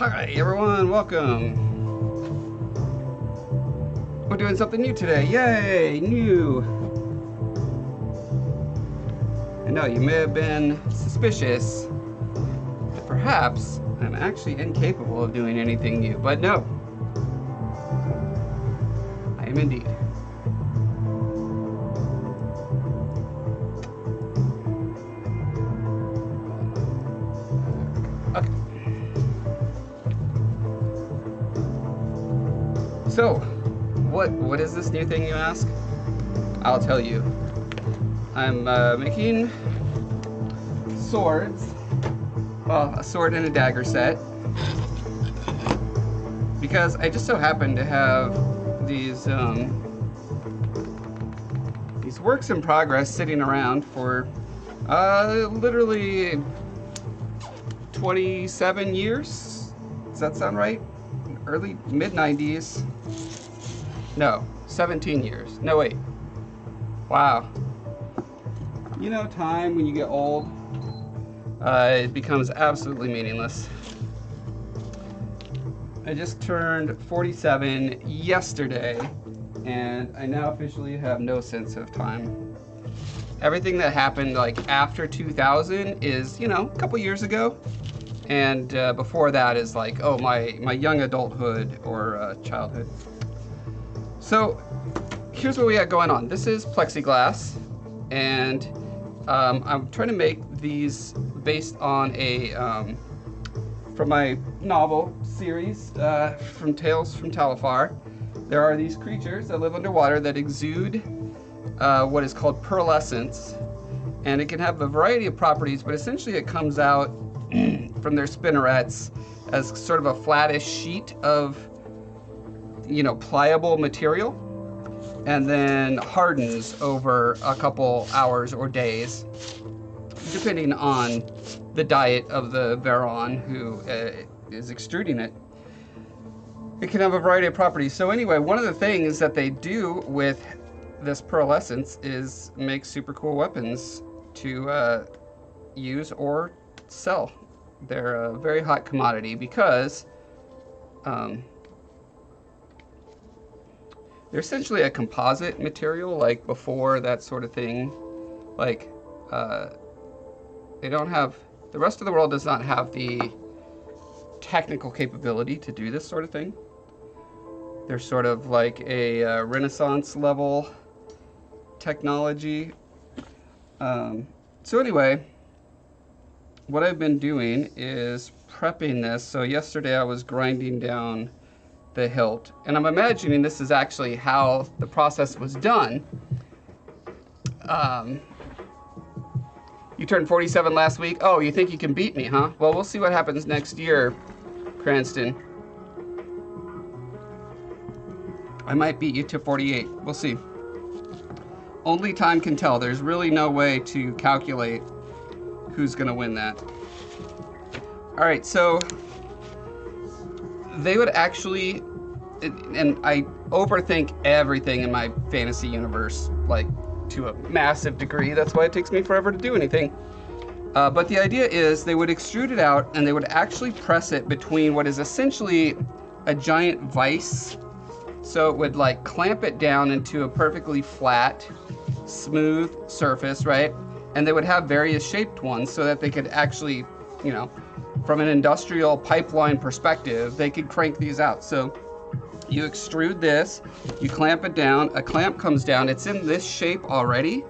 Hi everyone, welcome. We're doing something new today. Yay, new. I know you may have been suspicious that perhaps I'm actually incapable of doing anything new, but no. I am indeed. Okay. So, what is this new thing, you ask? I'll tell you. I'm making swords. Well, a sword and a dagger set. Because I just so happen to have these works in progress sitting around for literally 27 years. Does that sound right? Early, mid-90s. No, 17 years. No, wait. Wow. You know, time when you get old, it becomes absolutely meaningless. I just turned 47 yesterday, and I now officially have no sense of time. Everything that happened like after 2000 is, you know, a couple years ago. And before that is like, oh, my young adulthood or childhood. So here's what we got going on. This is plexiglass, and I'm trying to make these based on a from my novel series from Tales from Talifar. There are these creatures that live underwater that exude what is called pearlescence, and it can have a variety of properties, but essentially it comes out from their spinnerets as sort of a flattish sheet of, you know, pliable material, and then hardens over a couple hours or days, depending on the diet of the Varon who is extruding it. It can have a variety of properties. So anyway, one of the things that they do with this pearlescence is make super cool weapons to use or sell. They're a very hot commodity because they're essentially a composite material, like before that sort of thing. Like they don't have, the rest of the world does not have the technical capability to do this sort of thing. They're sort of like a Renaissance level technology. So anyway, what I've been doing is prepping this. So yesterday I was grinding down the hilt, and I'm imagining this is actually how the process was done. You turned 47 last week. Oh, you think you can beat me, huh? Well, we'll see what happens next year, Cranston. I might beat you to 48. We'll see. Only time can tell. There's really no way to calculate who's gonna win that. All right, so they would actually, and I overthink everything in my fantasy universe, like to a massive degree. That's why it takes me forever to do anything. But the idea is they would extrude it out and they would actually press it between what is essentially a giant vise. So it would like clamp it down into a perfectly flat, smooth surface, right? And they would have various shaped ones so that they could actually, you know, from an industrial pipeline perspective, they could crank these out. So you extrude this, you clamp it down, a clamp comes down, it's in this shape already,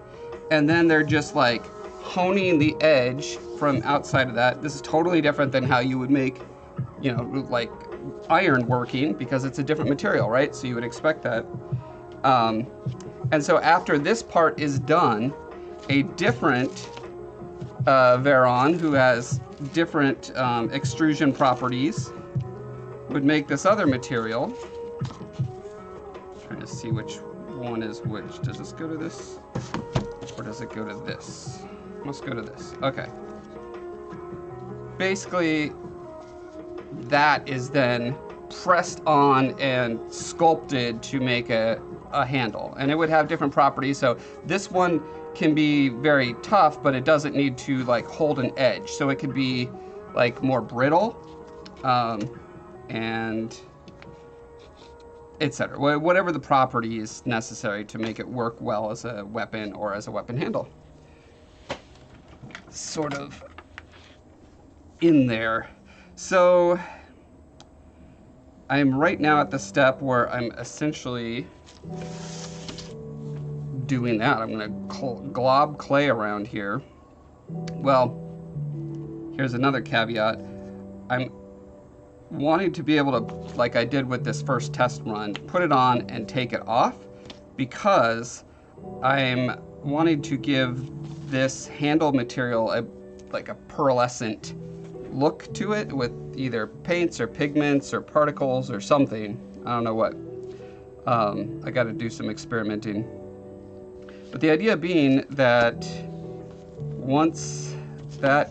and then they're just like honing the edge from outside of that. This is totally different than how you would make, you know, like iron working, because it's a different material, right? So you would expect that. And so after this part is done, a different Varon who has different extrusion properties would make this other material. Trying to see which one is which. Does this go to this or does it go to this? Must go to this. Okay. Basically, that is then pressed on and sculpted to make a handle, and it would have different properties. So this one can be very tough, but it doesn't need to like hold an edge. So it could be like more brittle. and etc. Whatever the properties necessary to make it work well as a weapon or as a weapon handle. Sort of in there. So I'm right now at the step where I'm essentially doing that. I'm gonna glob clay around here. Well, here's another caveat. I'm wanting to be able to, like I did with this first test run, put it on and take it off, because I'm wanting to give this handle material like a pearlescent look to it with either paints or pigments or particles or something. I don't know what. I got to do some experimenting. But the idea being that once I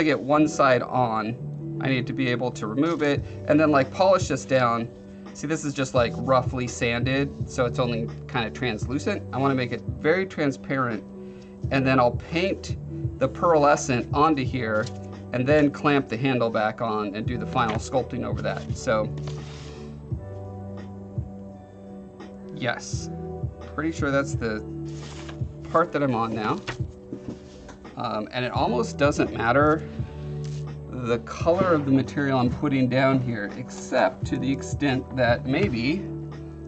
get one side on, I need to be able to remove it and then like polish this down. See, this is just like roughly sanded, so it's only kind of translucent. I want to make it very transparent, and then I'll paint the pearlescent onto here and then clamp the handle back on and do the final sculpting over that. So yes, pretty sure that's the part that I'm on now. And it almost doesn't matter the color of the material I'm putting down here, except to the extent that maybe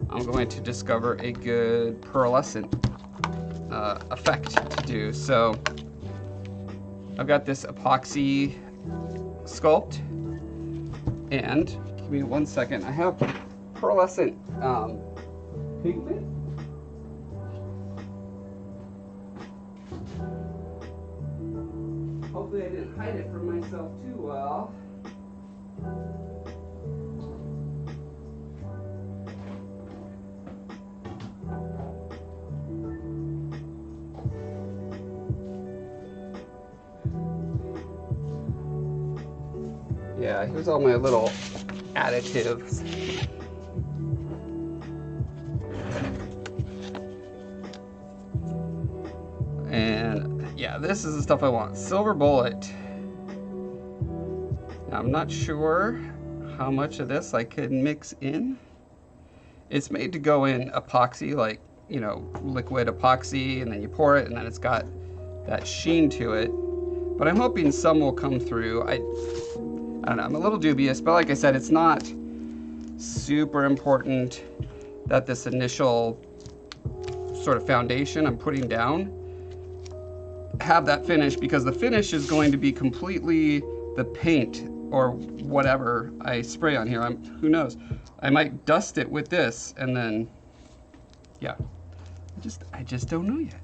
I'm going to discover a good pearlescent effect to do. So I've got this epoxy sculpt, and give me 1 second. I have pearlescent pigment. Hopefully I didn't hide it from myself too well. Yeah, here's all my little additives. And yeah, this is the stuff I want. Silver bullet. Now, I'm not sure how much of this I can mix in. It's made to go in epoxy, like, you know, liquid epoxy, and then you pour it, and then it's got that sheen to it. But I'm hoping some will come through. I don't know, I'm a little dubious, but like I said, it's not super important that this initial sort of foundation I'm putting down have that finish, because the finish is going to be completely the paint or whatever I spray on here. Who knows? I might dust it with this, and then, yeah, I just don't know yet.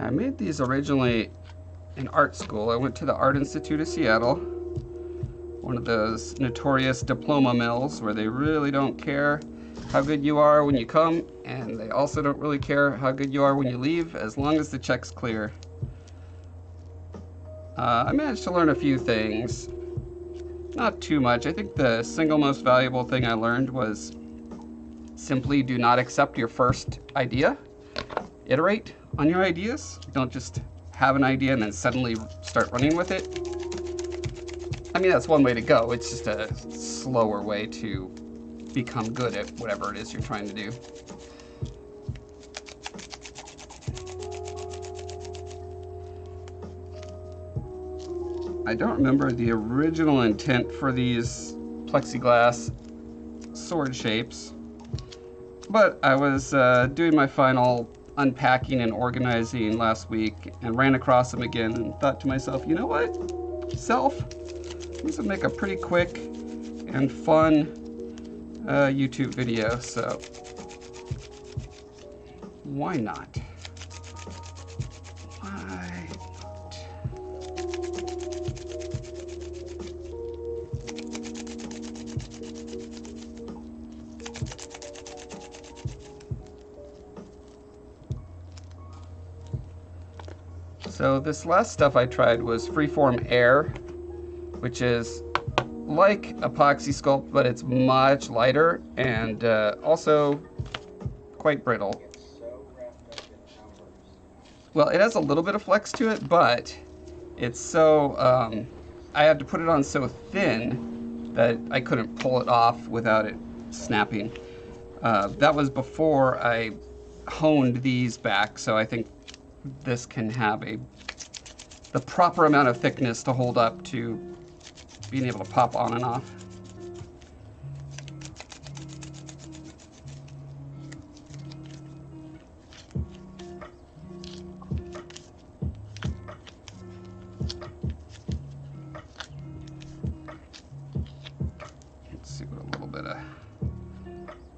I made these originally in art school. I went to the Art Institute of Seattle, one of those notorious diploma mills where they really don't care how good you are when you come, and they also don't really care how good you are when you leave, as long as the check's clear. I managed to learn a few things, not too much. I think the single most valuable thing I learned was simply do not accept your first idea. Iterate on your ideas. Don't just have an idea and then suddenly start running with it. I mean, that's one way to go. It's just a slower way to become good at whatever it is you're trying to do. I don't remember the original intent for these plexiglass sword shapes, but I was doing my final unpacking and organizing last week and ran across them again and thought to myself, you know what, this would make a pretty quick and fun YouTube video, so why not? Why not? So this last stuff I tried was Freeform Air, which is like epoxy sculpt, but it's much lighter and also quite brittle. Well, it has a little bit of flex to it, but it's so, I had to put it on so thin that I couldn't pull it off without it snapping. That was before I honed these back, so I think this can have the proper amount of thickness to hold up to being able to pop on and off. Let's see what a little bit of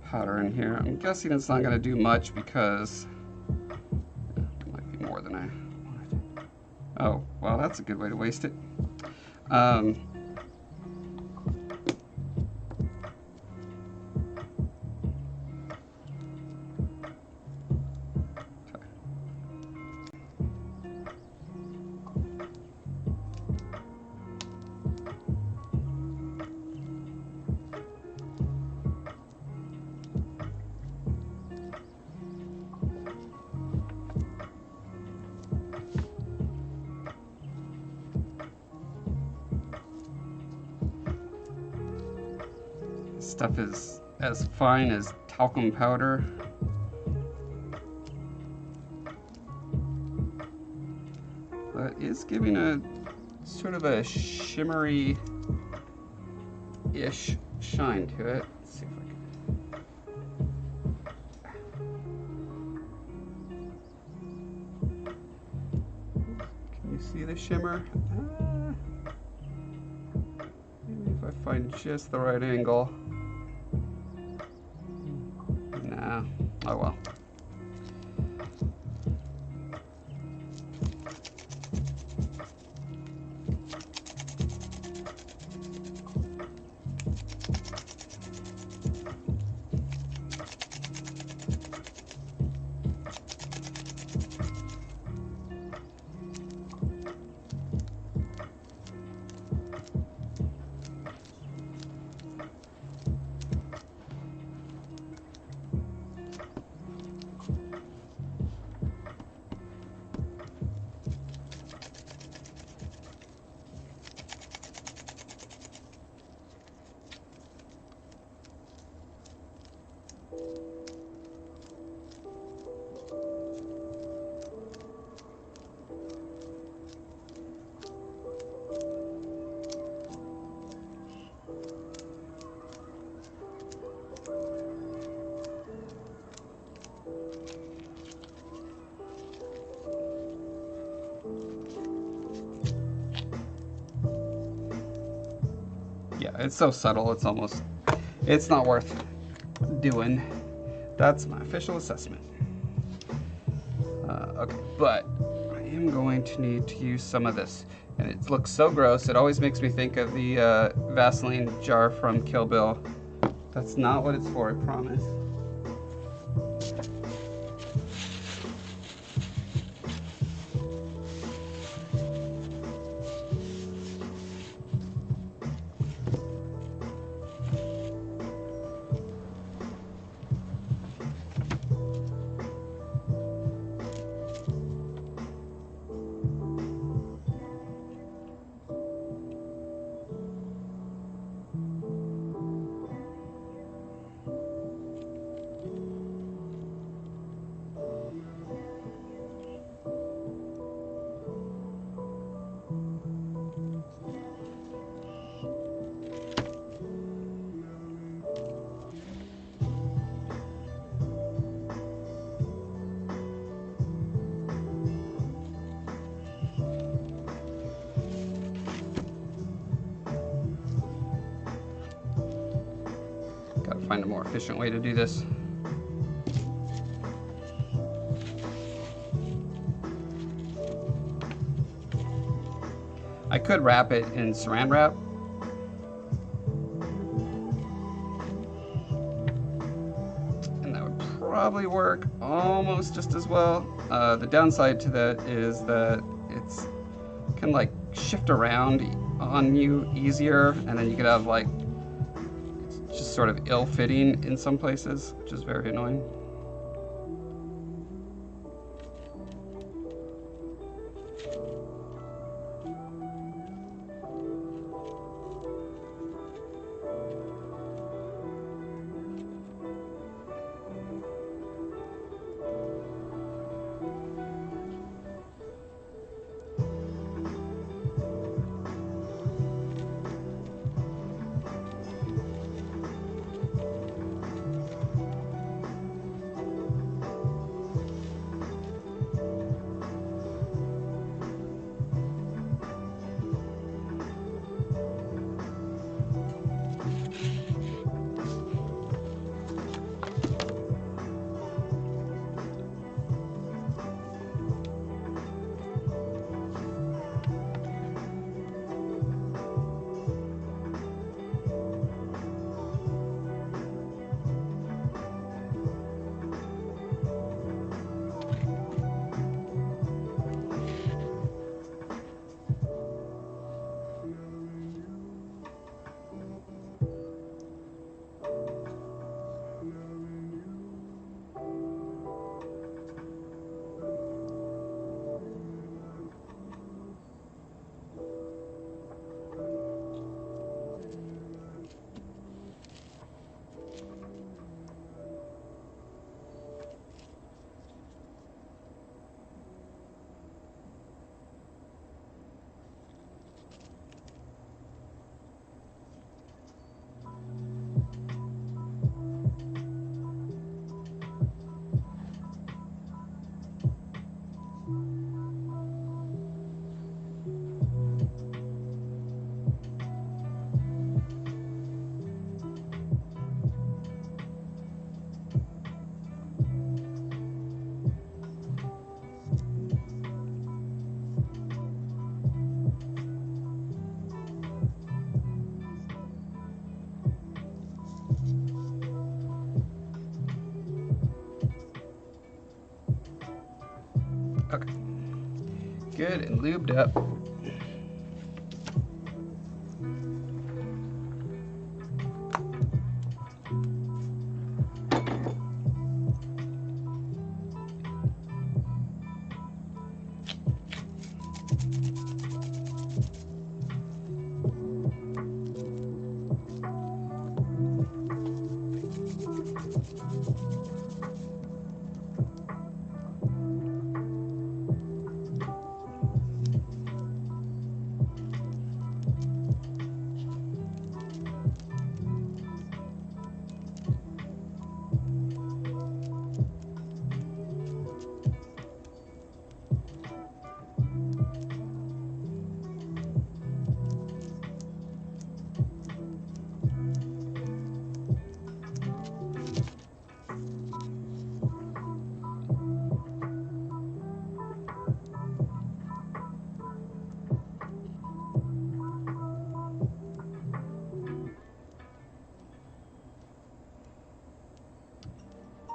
powder in here. I'm guessing it's not going to do much because it might be more than I wanted. Oh, well, that's a good way to waste it. Stuff is as fine as talcum powder. But it's giving a sort of a shimmery-ish shine to it. Let's see if I can you see the shimmer? Maybe if I find just the right angle. Nah, oh well. Yeah, it's so subtle, it's not worth doing. That's my official assessment. Okay, but I am going to need to use some of this. And it looks so gross, it always makes me think of the Vaseline jar from Kill Bill. That's not what it's for, I promise. Find a more efficient way to do this. I could wrap it in saran wrap. And that would probably work almost just as well. The downside to that is that it's can like shift around on you easier, and then you could have like it's just sort of ill-fitting in some places, which is very annoying. Okay. Good and lubed up.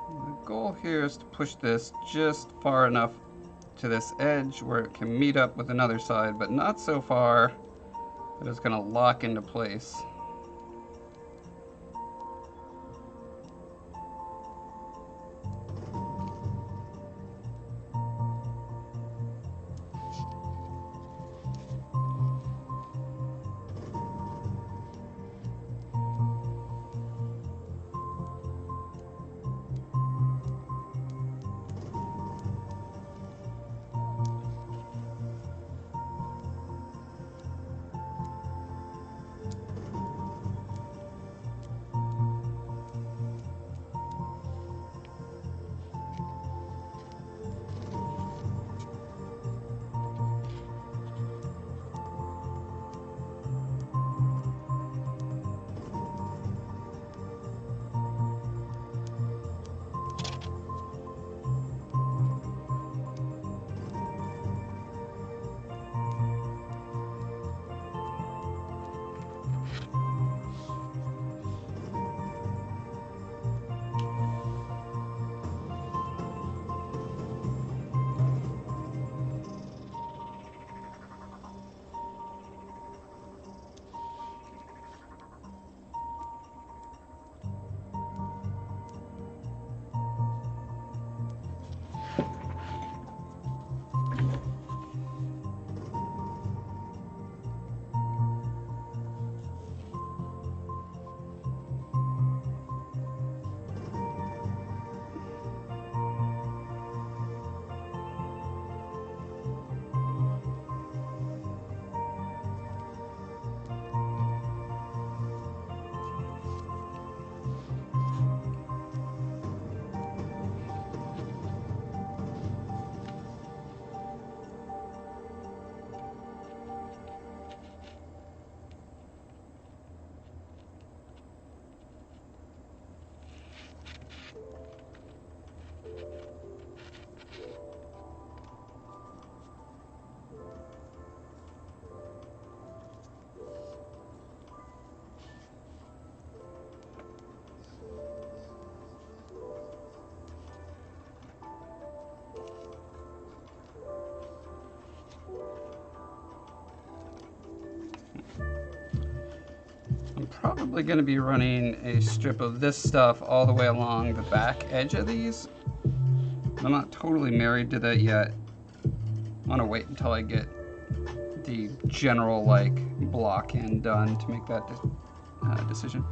The goal here is to push this just far enough to this edge where it can meet up with another side, but not so far that it's going to lock into place. I'm probably going to be running a strip of this stuff all the way along the back edge of these. I'm not totally married to that yet. I want to wait until I get the general like block in done to make that decision.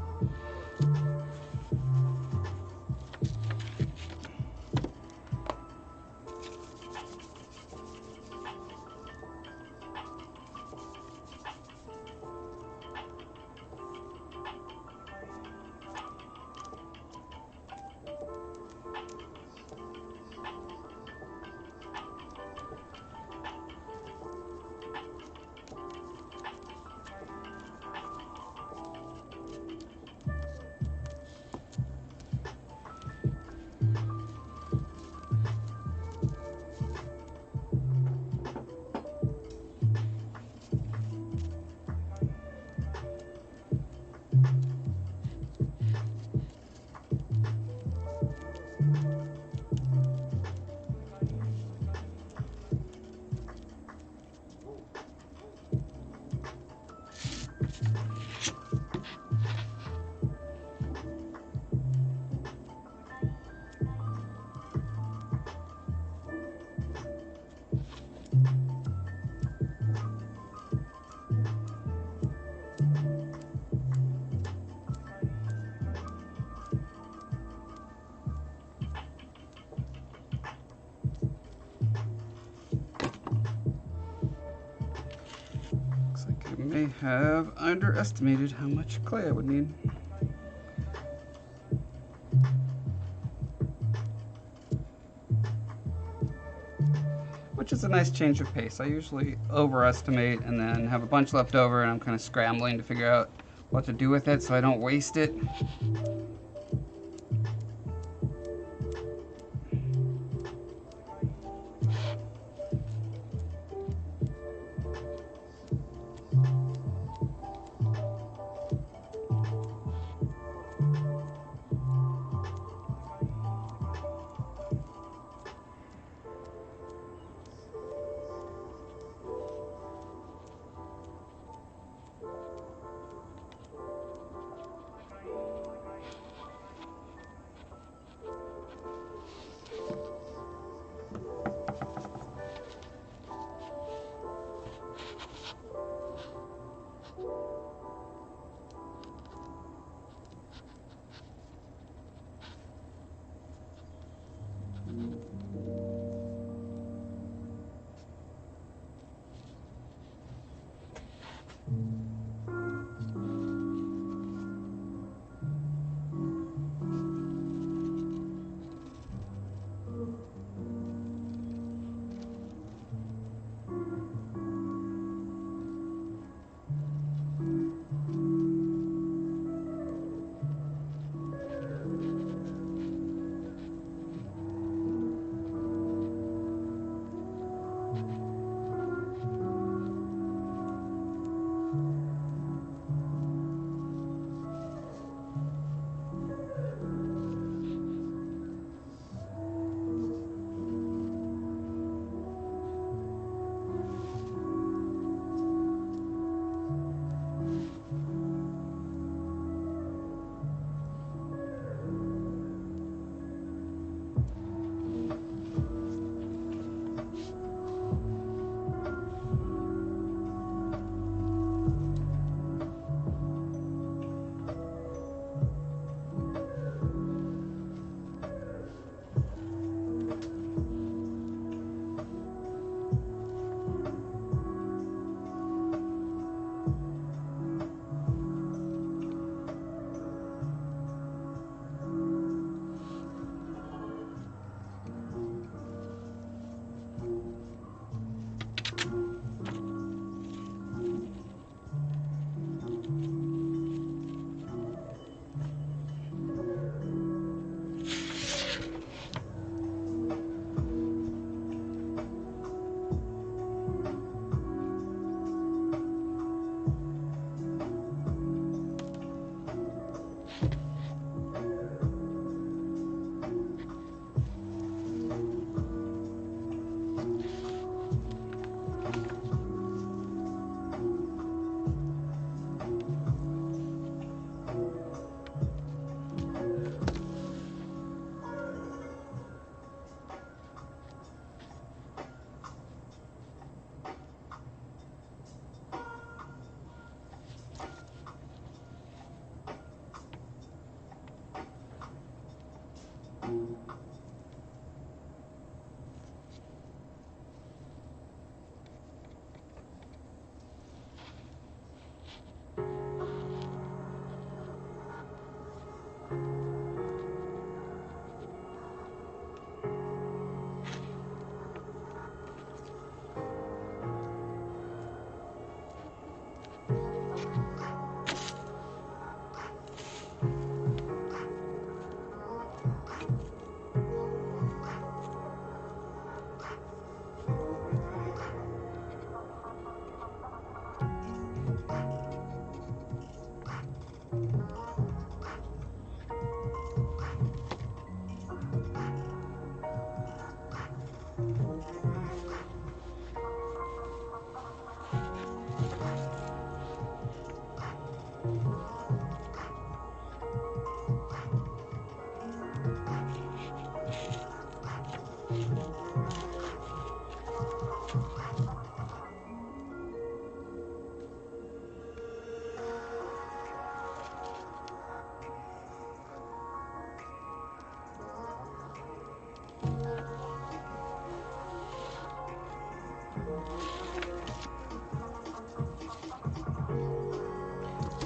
I may have underestimated how much clay I would need. Which is a nice change of pace. I usually overestimate and then have a bunch left over and I'm kind of scrambling to figure out what to do with it so I don't waste it.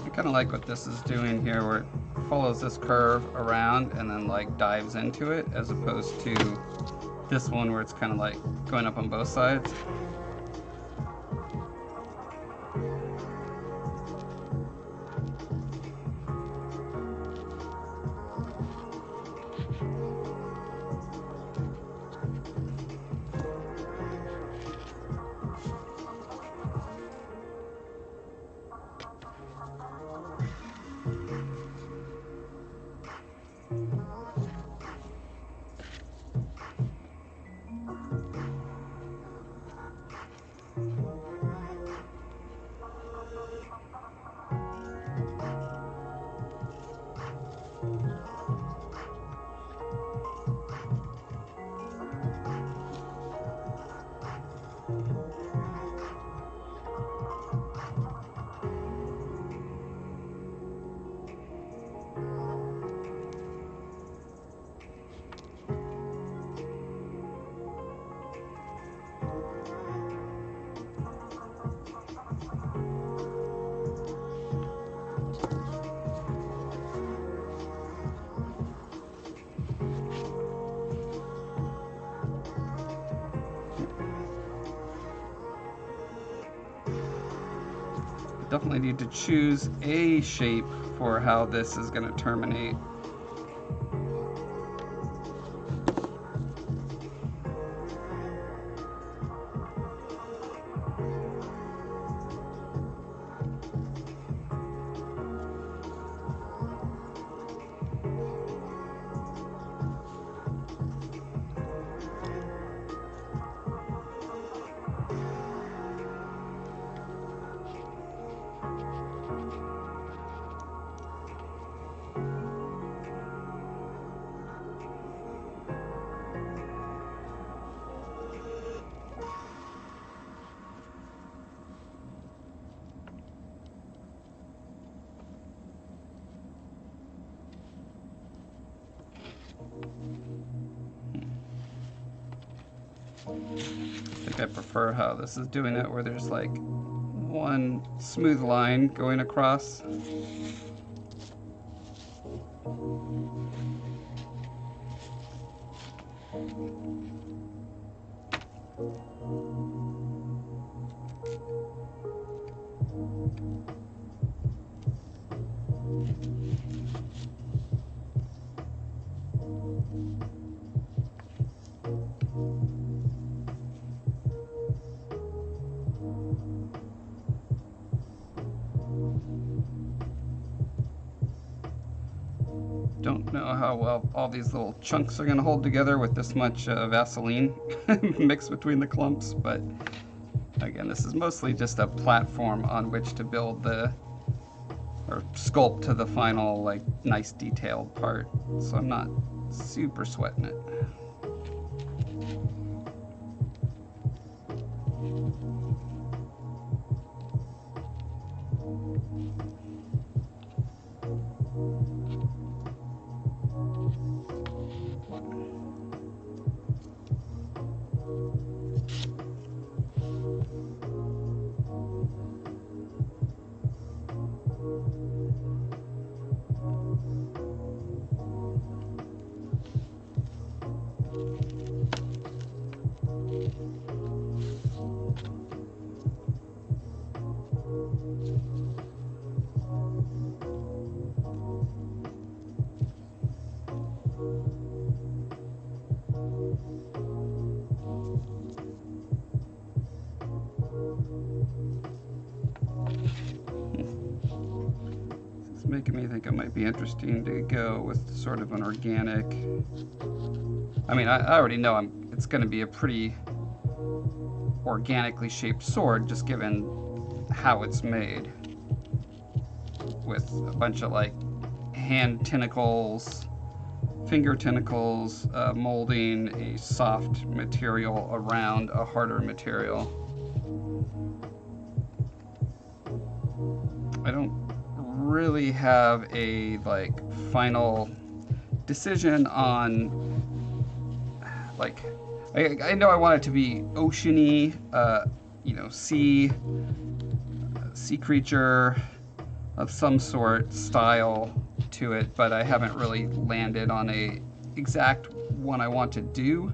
I kind of like what this is doing here, where it follows this curve around and then like dives into it, as opposed to this one where it's kind of like going up on both sides. Definitely need to choose a shape for how this is going to terminate. I think I prefer how this is doing it, where there's like one smooth line going across. Don't know how well all these little chunks are going to hold together with this much Vaseline mixed between the clumps, but again, this is mostly just a platform on which to build the, or sculpt to the final, like, nice detailed part, so I'm not super sweating it. Making me think it might be interesting to go with sort of an organic. I mean, I already know it's going to be a pretty organically shaped sword, just given how it's made, with a bunch of like hand tentacles, finger tentacles, molding a soft material around a harder material. I don't really have a like final decision on like I know I want it to be oceany, you know, sea creature of some sort style to it, but I haven't really landed on a exact one I want to do.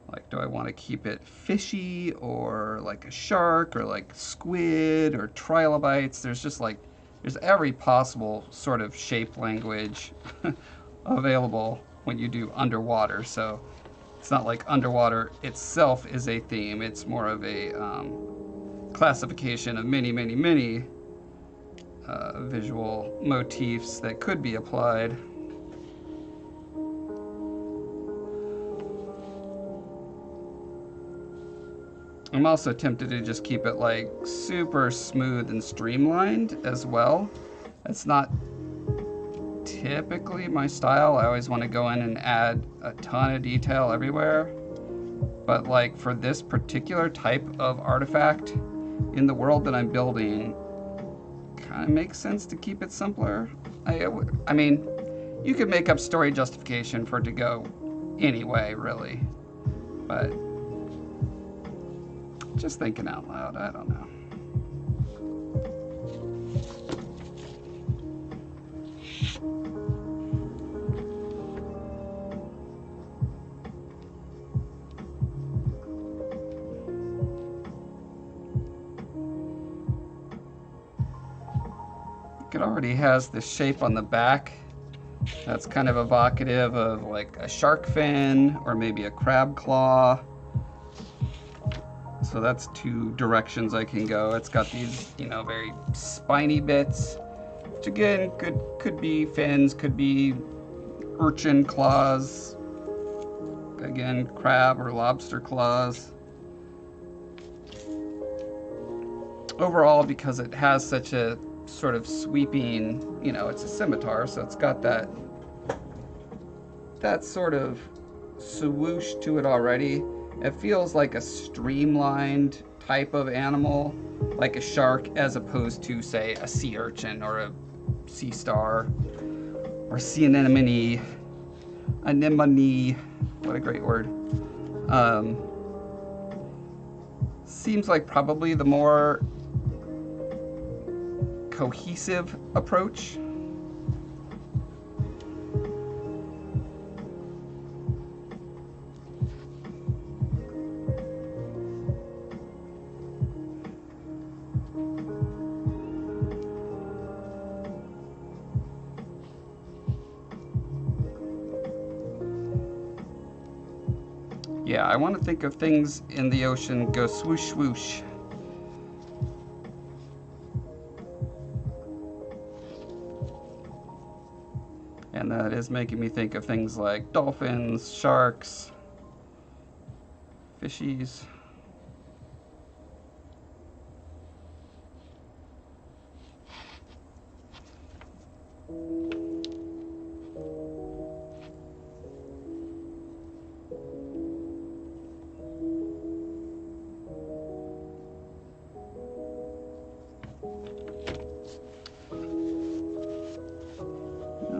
Like, do I want to keep it fishy or like a shark or like squid or trilobites? There's just like, there's every possible sort of shape language available when you do underwater. So it's not like underwater itself is a theme. It's more of a classification of many visual motifs that could be applied. I'm also tempted to just keep it like super smooth and streamlined as well. It's not typically my style. I always want to go in and add a ton of detail everywhere. But like for this particular type of artifact in the world that I'm building, kind of makes sense to keep it simpler. I mean, you could make up story justification for it to go anyway, really. But just thinking out loud, I don't know. It already has the shape on the back that's kind of evocative of like a shark fin or maybe a crab claw. So that's two directions I can go. It's got these, you know, very spiny bits, which again could be fins, could be urchin claws, again crab or lobster claws. Overall, because it has such a sort of sweeping, you know, it's a scimitar, so it's got that sort of swoosh to it already. It feels like a streamlined type of animal, like a shark, as opposed to, say, a sea urchin or a sea star or sea anemone. Anemone, what a great word. Seems like probably the more cohesive approach. Yeah, I want to think of things in the ocean go swoosh swoosh. And that is making me think of things like dolphins, sharks, fishies.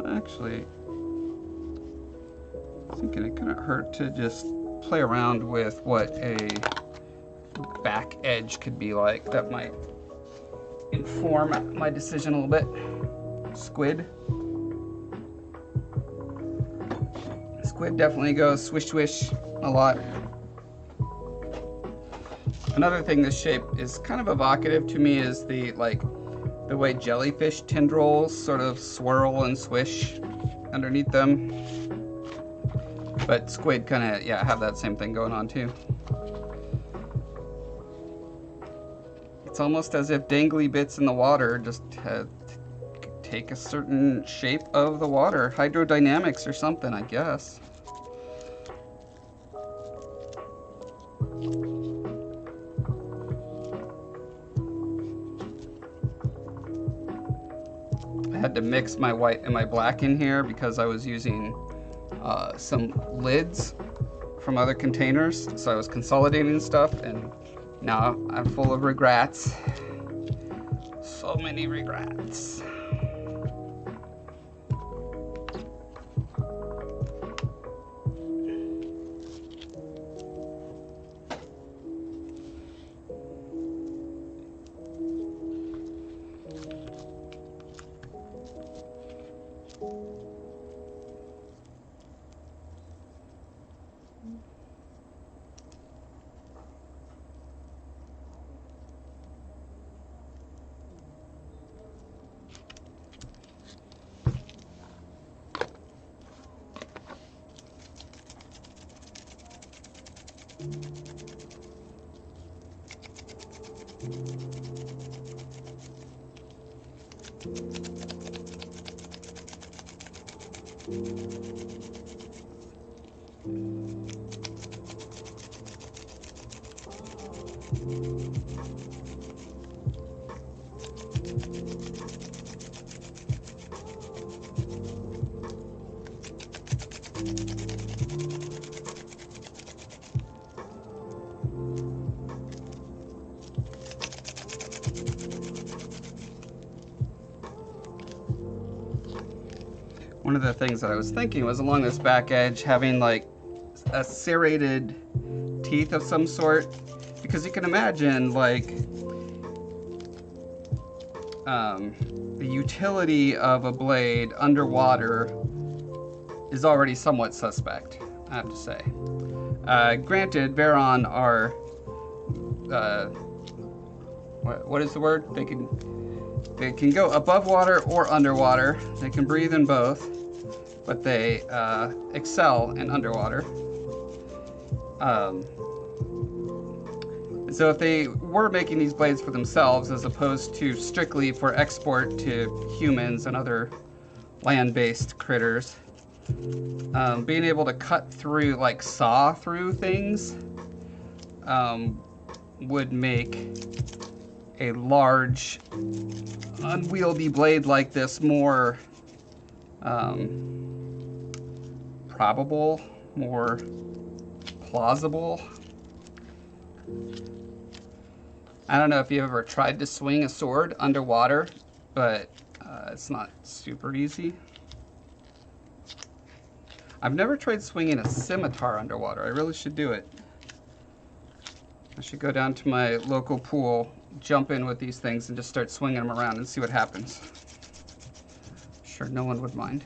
Actually, thinking it couldn't hurt to just play around with what a back edge could be like. That might inform my decision a little bit. Squid. Squid definitely goes swish swish a lot. Another thing this shape is kind of evocative to me is the way jellyfish tendrils sort of swirl and swish underneath them. But squid kind of, yeah, have that same thing going on too. It's almost as if dangly bits in the water just take a certain shape of the water. Hydrodynamics or something, I guess. I had to mix my white and my black in here because I was using some lids from other containers, so I was consolidating stuff, and now I'm full of regrets. So many regrets. One of the things that I was thinking was along this back edge having like a serrated teeth of some sort, because you can imagine like the utility of a blade underwater is already somewhat suspect, I have to say. Granted, Veron are what is the word? They can go above water or underwater. They can breathe in both, but they excel in underwater. So if they were making these blades for themselves as opposed to strictly for export to humans and other land-based critters, being able to cut through, like saw through things, would make a large, unwieldy blade like this more probable, more plausible. I don't know if you've ever tried to swing a sword underwater, but it's not super easy. I've never tried swinging a scimitar underwater. I really should do it. I should go down to my local pool, jump in with these things, and just start swinging them around and see what happens. I'm sure no one would mind.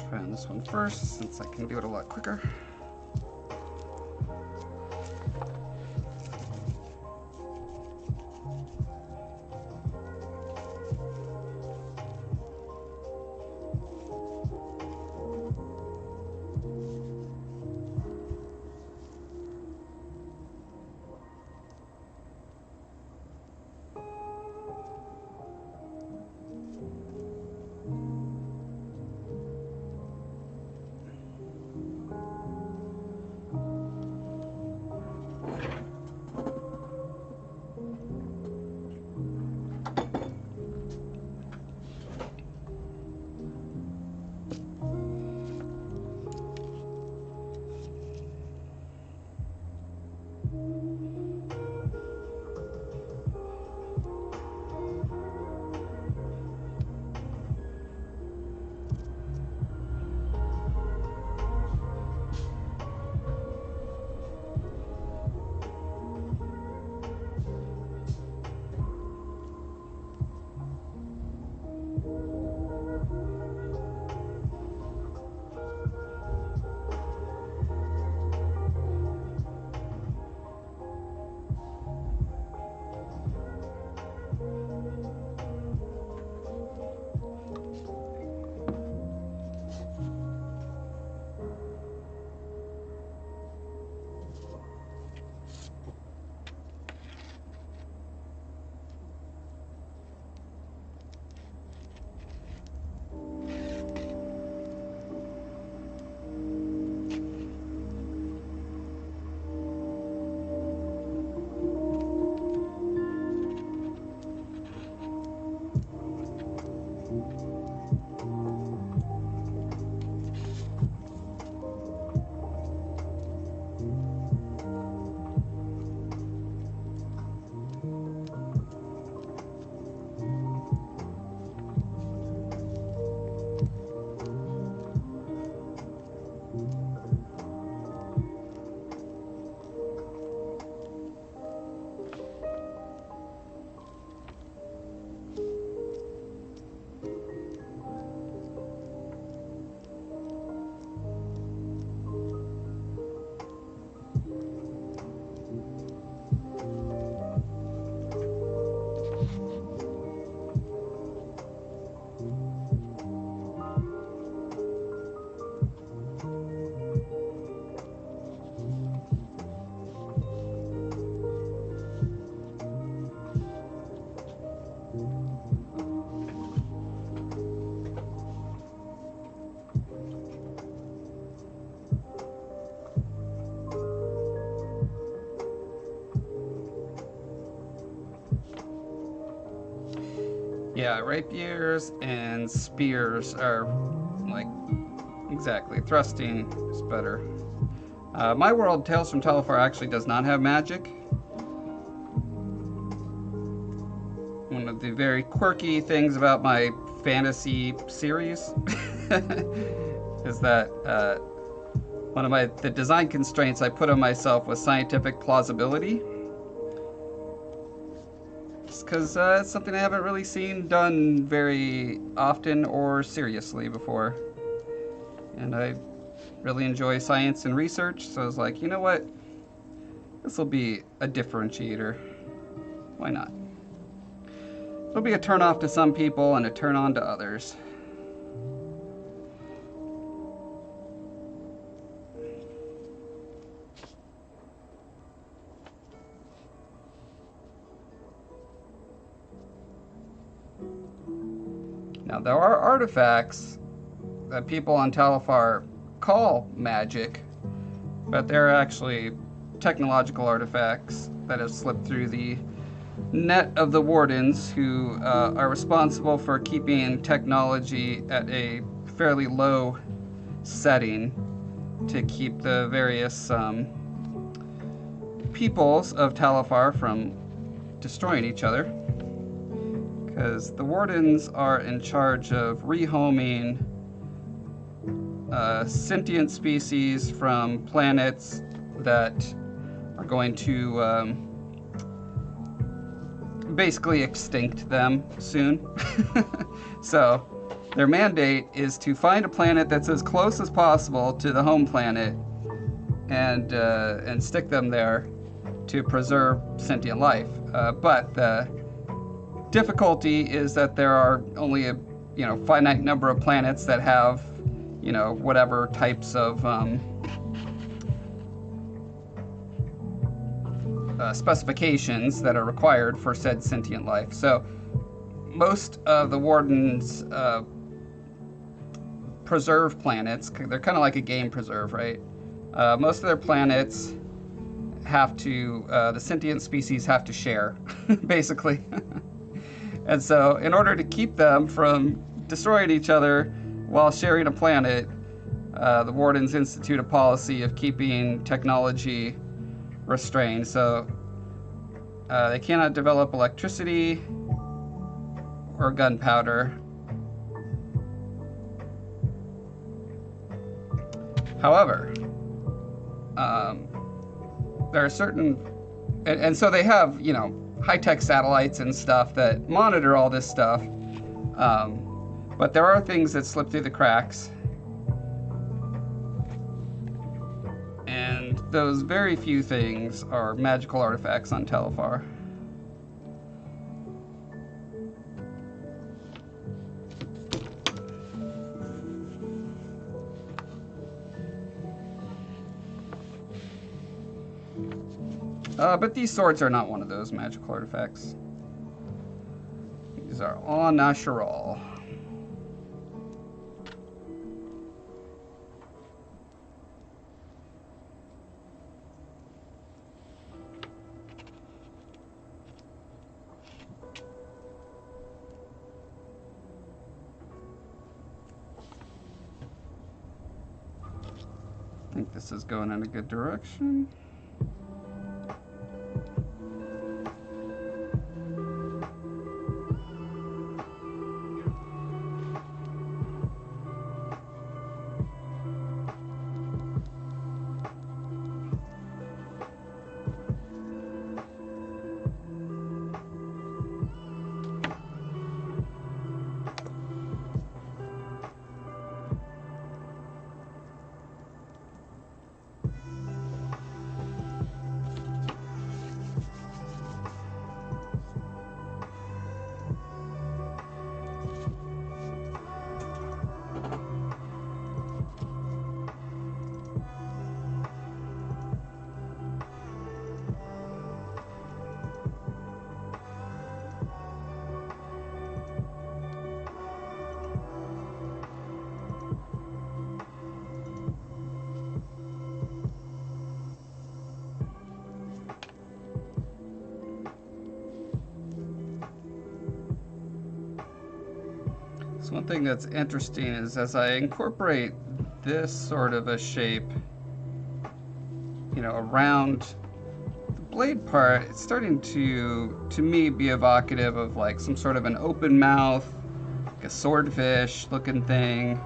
Try on this one first, since I can do it a lot quicker. Yeah, rapiers and spears are like exactly. Thrusting is better. My world, Tales from Telefar, actually does not have magic. One of the very quirky things about my fantasy series is that one of the design constraints I put on myself was scientific plausibility. Just because it's something I haven't really seen done very often or seriously before. And I really enjoy science and research, so I was like, you know what? This will be a differentiator. Why not? It'll be a turn off to some people and a turn on to others. Now, there are artifacts that people on Telefar call magic, but they're actually technological artifacts that have slipped through the net of the wardens, who are responsible for keeping technology at a fairly low setting to keep the various peoples of Telefar from destroying each other. Because the wardens are in charge of rehoming sentient species from planets that are going to basically extinct them soon. So their mandate is to find a planet that's as close as possible to the home planet and stick them there to preserve sentient life. But the difficulty is that there are only a finite number of planets that have whatever types of specifications that are required for said sentient life. So most of the wardens preserve planets. They're kind of like a game preserve, right? Most of their planets have to, the sentient species have to share, basically. And so in order to keep them from destroying each other while sharing a planet, the wardens institute a policy of keeping technology restrained. So they cannot develop electricity or gunpowder. However, there are certain, and so they have, high-tech satellites and stuff that monitor all this stuff. But there are things that slip through the cracks. And those very few things are magical artifacts on Telefar. But these swords are not one of those magical artifacts. These are all natural. I think this is going in a good direction. So one thing that's interesting is as I incorporate this sort of a shape, you know, around the blade part, it's starting to me, be evocative of like some sort of an open mouth, like a swordfish looking thing.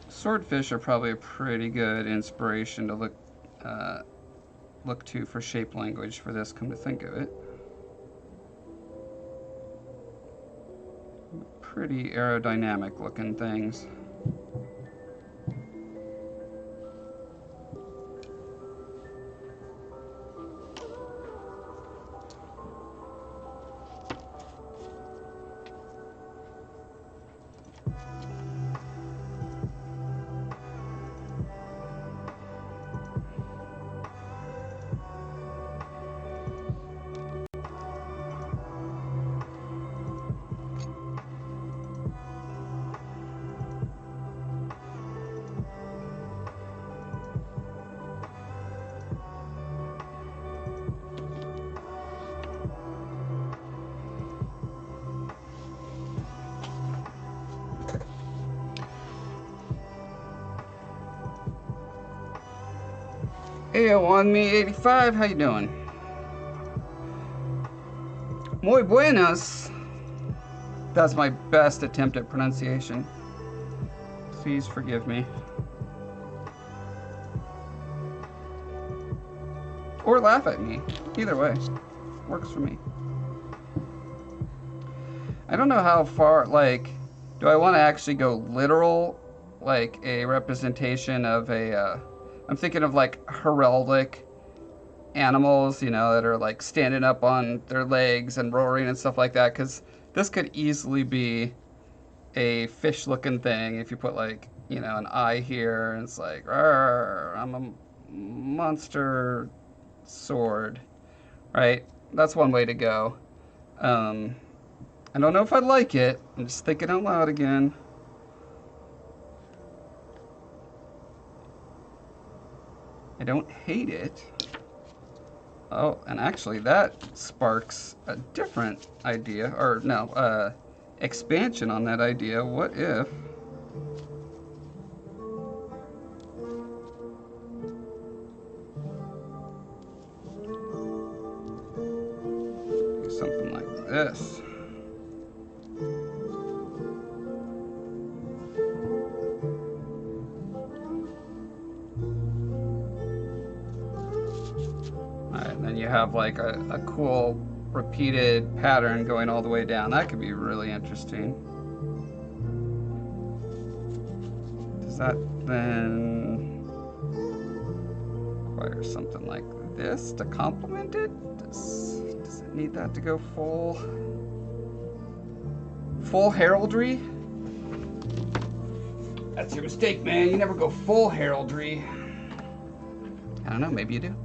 Swordfish are probably a pretty good inspiration to look to for shape language for this, come to think of it. Pretty aerodynamic looking things. Hey, on me 85, how you doing? Muy buenas. That's my best attempt at pronunciation. Please forgive me. Or laugh at me. Either way. Works for me. I don't know how far, like, do I want to actually go literal, like a representation of a, I'm thinking of like heraldic animals, you know, that are like standing up on their legs and roaring and stuff like that, because this could easily be a fish looking thing if you put like, you know, an eye here and it's like, I'm a monster sword, right? That's one way to go. I don't know if I'd like it. I'm just thinking out loud again. I don't hate it. Oh, and actually that sparks a different idea, or no, expansion on that idea. What if do something like this? And then you have like a cool repeated pattern going all the way down. That could be really interesting. Does that then require something like this to complement it? Does it need that to go full heraldry? That's your mistake, man. You never go full heraldry. I don't know, maybe you do.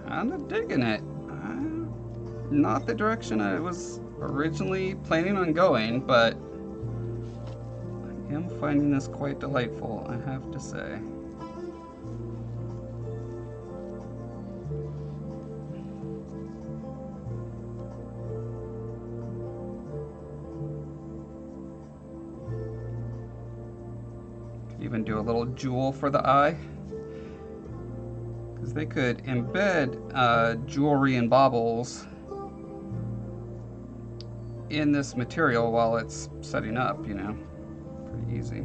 Kind of digging it. Not the direction I was originally planning on going, but I am finding this quite delightful, I have to say. Could even do a little jewel for the eye. They could embed jewelry and baubles in this material while it's setting up, you know, pretty easy.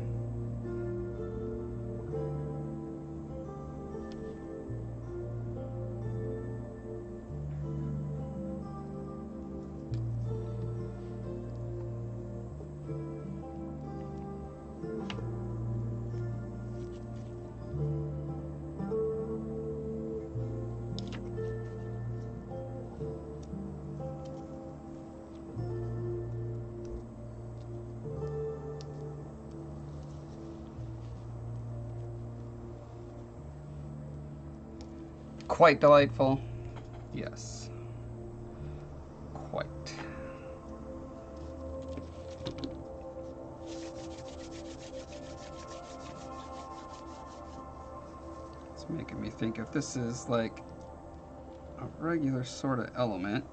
quite delightful? Yes. Quite. It's making me think if this is like a regular sort of element.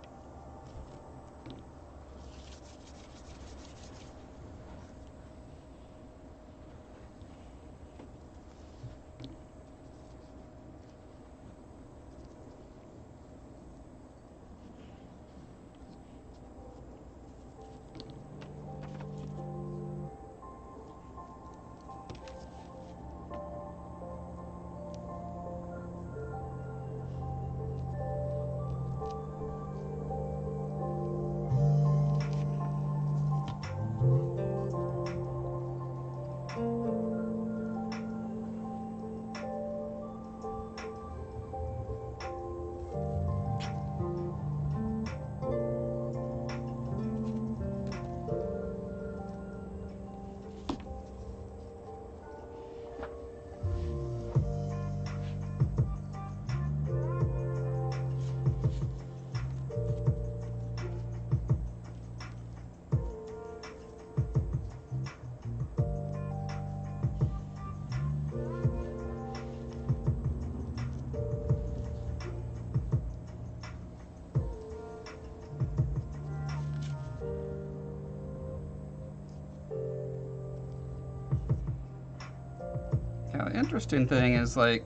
Now, the interesting thing is, like,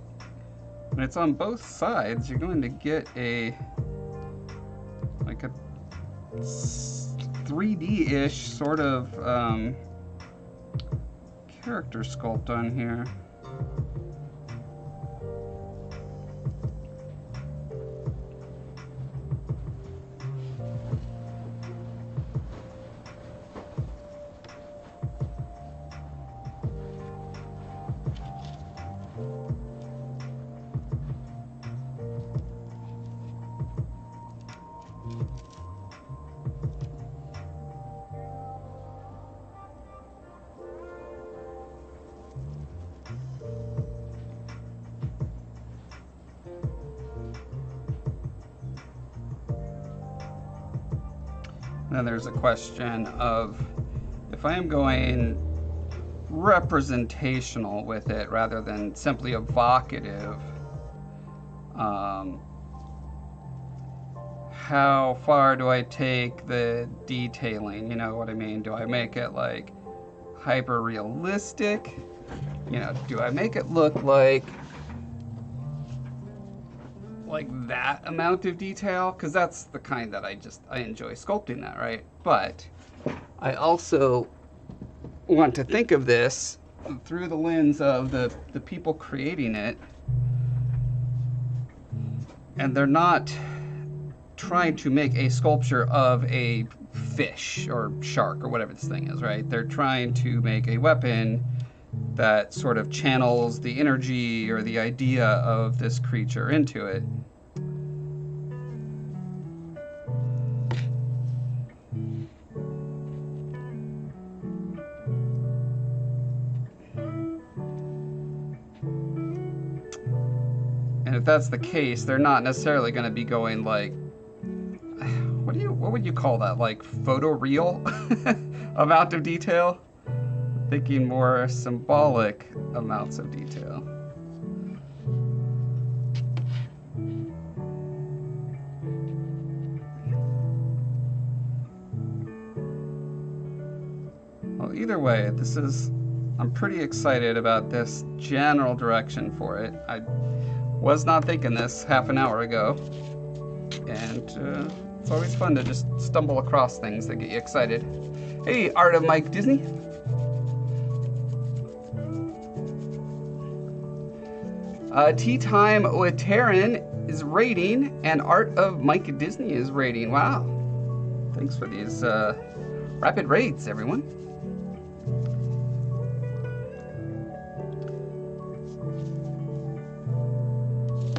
when it's on both sides, you're going to get a 3D-ish sort of character sculpt on here. Then there's a question of if I am going representational with it rather than simply evocative, how far do I take the detailing? You know what I mean? Do I make it like hyper realistic? You know, do I make it look like that amount of detail? Because that's the kind that I enjoy sculpting that, right? But I also want to think of this through the lens of the people creating it, and they're not trying to make a sculpture of a fish or shark or whatever this thing is, right? They're trying to make a weapon that sort of channels the energy or the idea of this creature into it. And if that's the case, they're not necessarily going to be going like, what would you call that? Like photoreal amount of detail? Thinking more symbolic amounts of detail. Well, either way, I'm pretty excited about this general direction for it. I was not thinking this half an hour ago, and it's always fun to just stumble across things that get you excited. Hey, Art of Mike Disney. Tea Time with Taryn is rating, and Art of Mike Disney is rating. Wow. Thanks for these rapid rates, everyone.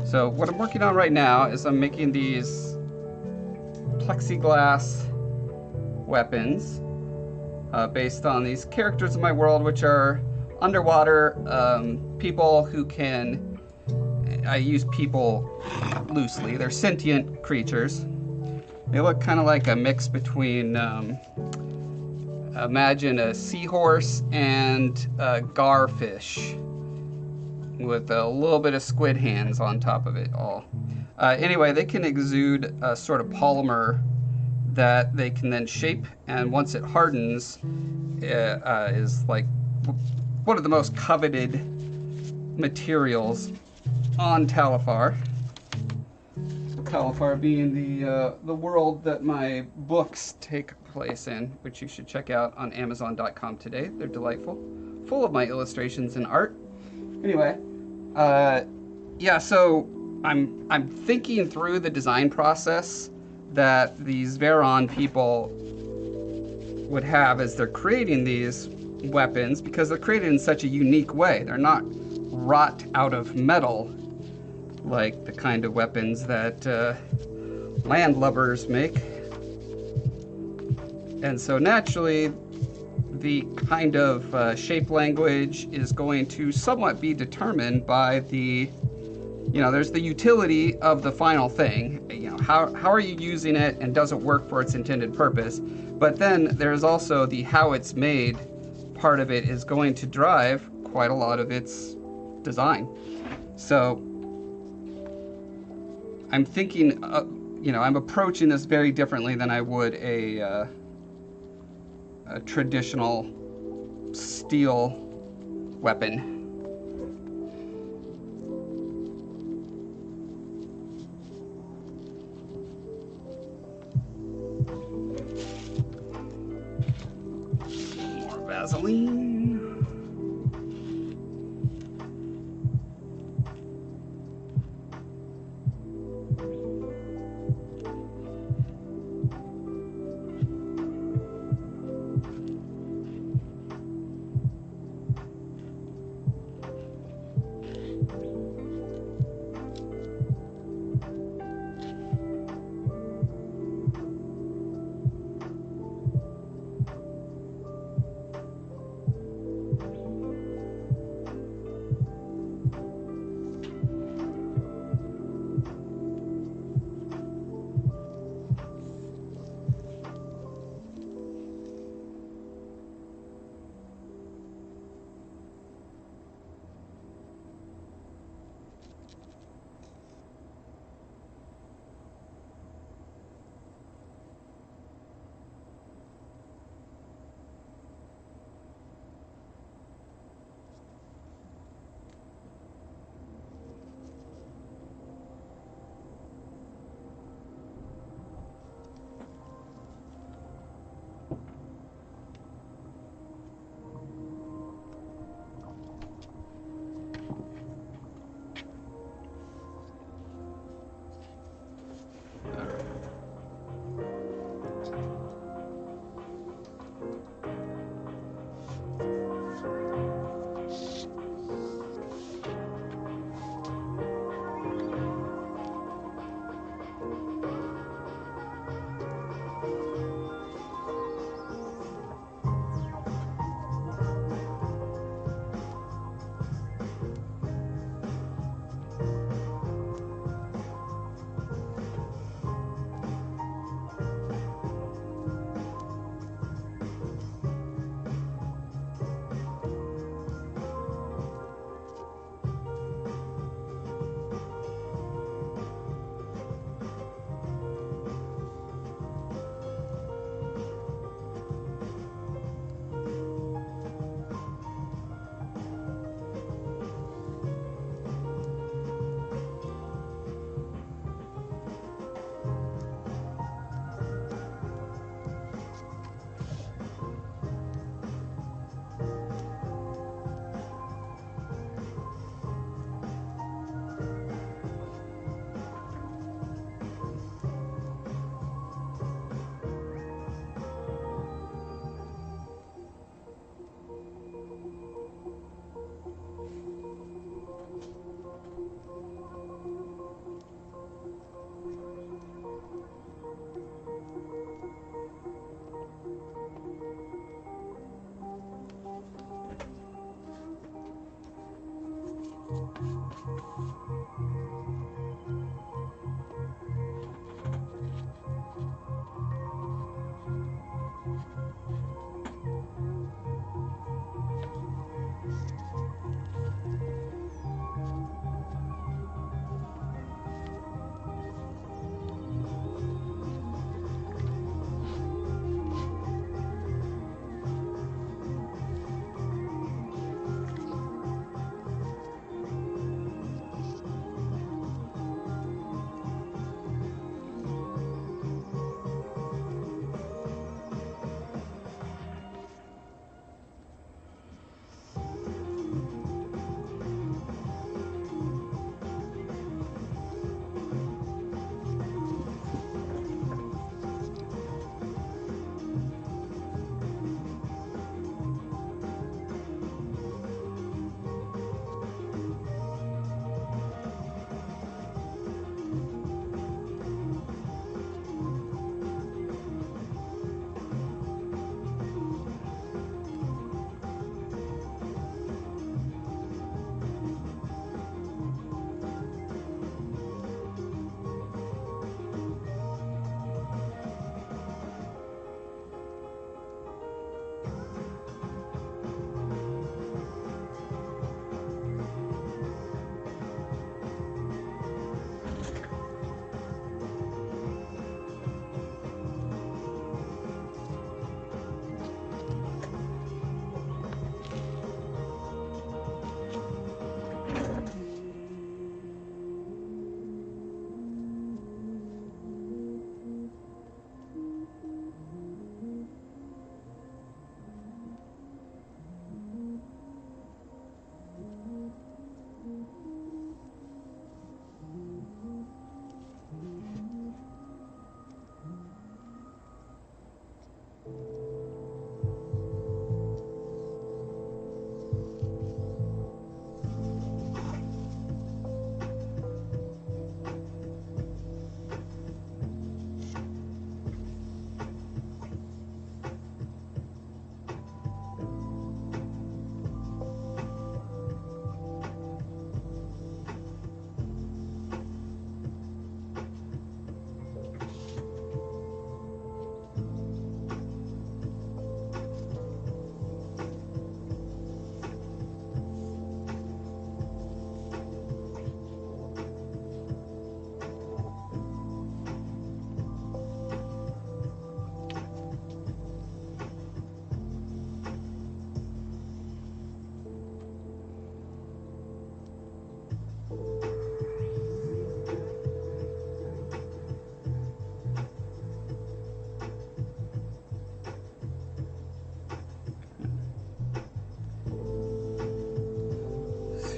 So what I'm working on right now is I'm making these plexiglass weapons based on these characters in my world, which are underwater people who can I use people loosely. They're sentient creatures. They look kind of like a mix between, imagine a seahorse and a garfish with a little bit of squid hands on top of it all. Anyway, they can exude a sort of polymer that they can then shape, and once it hardens, is like one of the most coveted materials on Talifar. Talifar being the world that my books take place in, which you should check out on Amazon.com today. They're delightful, full of my illustrations and art. Anyway, yeah. So I'm thinking through the design process that these Veron people would have as they're creating these weapons, because they're created in such a unique way. They're not wrought out of metal like the kind of weapons that landlubbers make. And so naturally, the kind of shape language is going to somewhat be determined by the, there's the utility of the final thing. How are you using it, and does it work for its intended purpose? But then there's also the how it's made part of it is going to drive quite a lot of its design. So I'm thinking, I'm approaching this very differently than I would a traditional steel weapon. More Vaseline.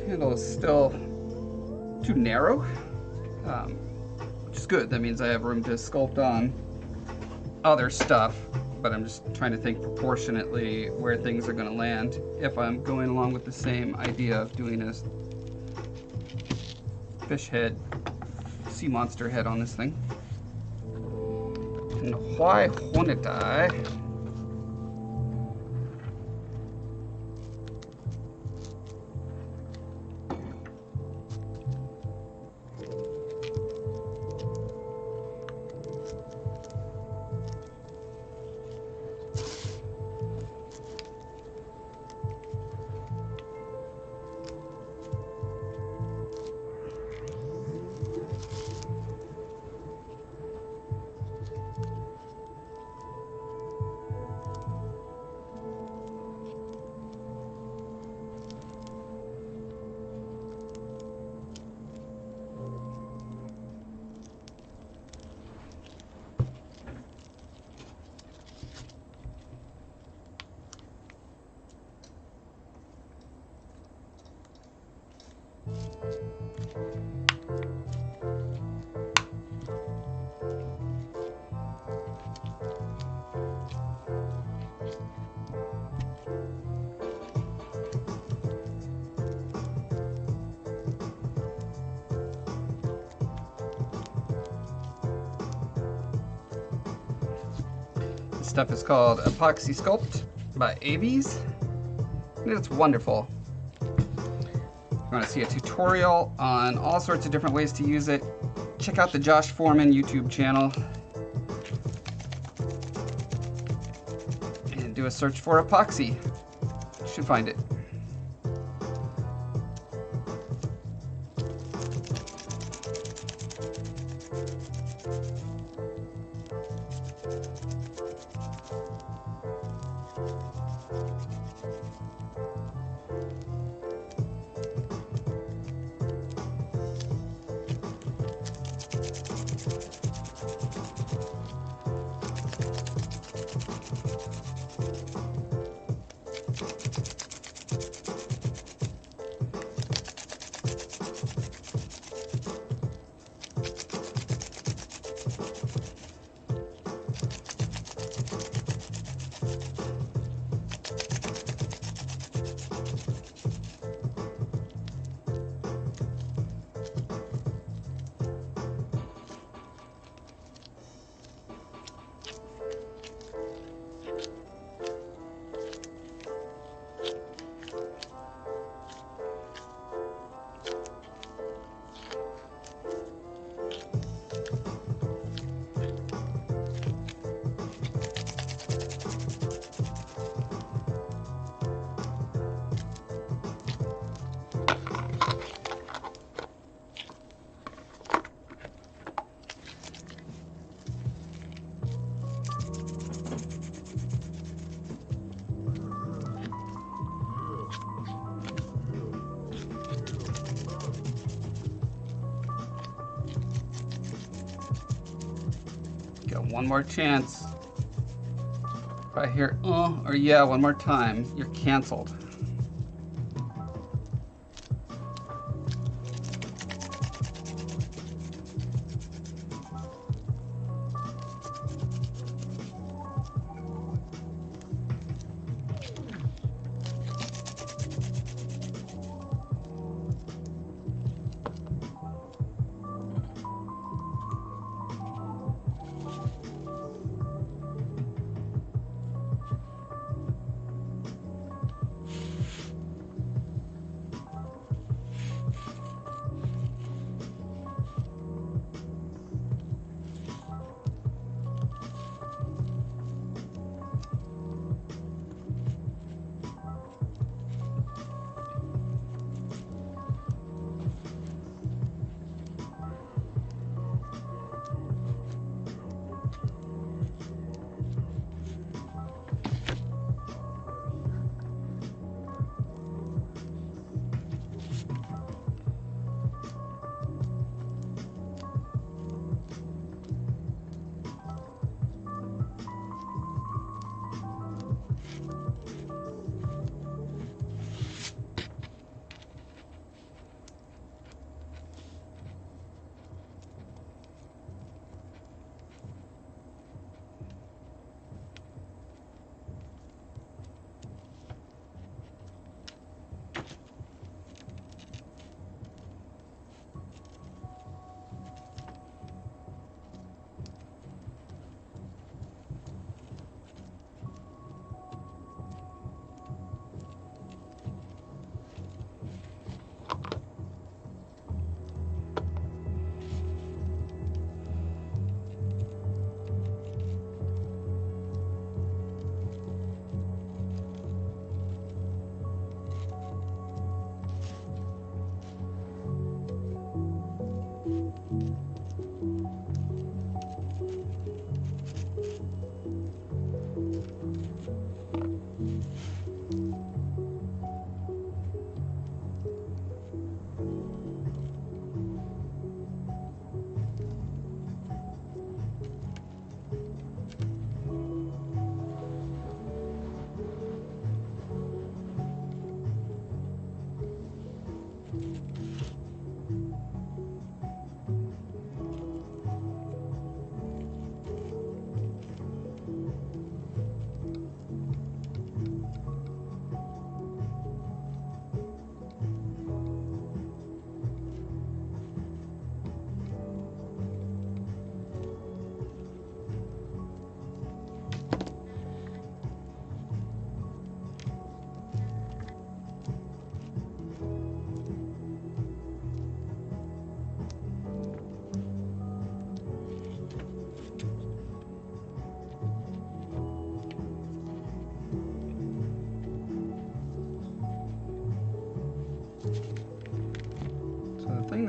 Handle is still too narrow, which is good. That means I have room to sculpt on other stuff, but I'm just trying to think proportionately where things are going to land if I'm going along with the same idea of doing a fish head, sea monster head on this thing. And why hornet eye? This stuff is called Epoxy Sculpt by Avies, and it's wonderful. you want to see a tutorial on all sorts of different ways to use it, check out the Josh Foreman YouTube channel and do a search for epoxy. You should find it. Got one more chance. If I hear or yeah one more time, you're canceled.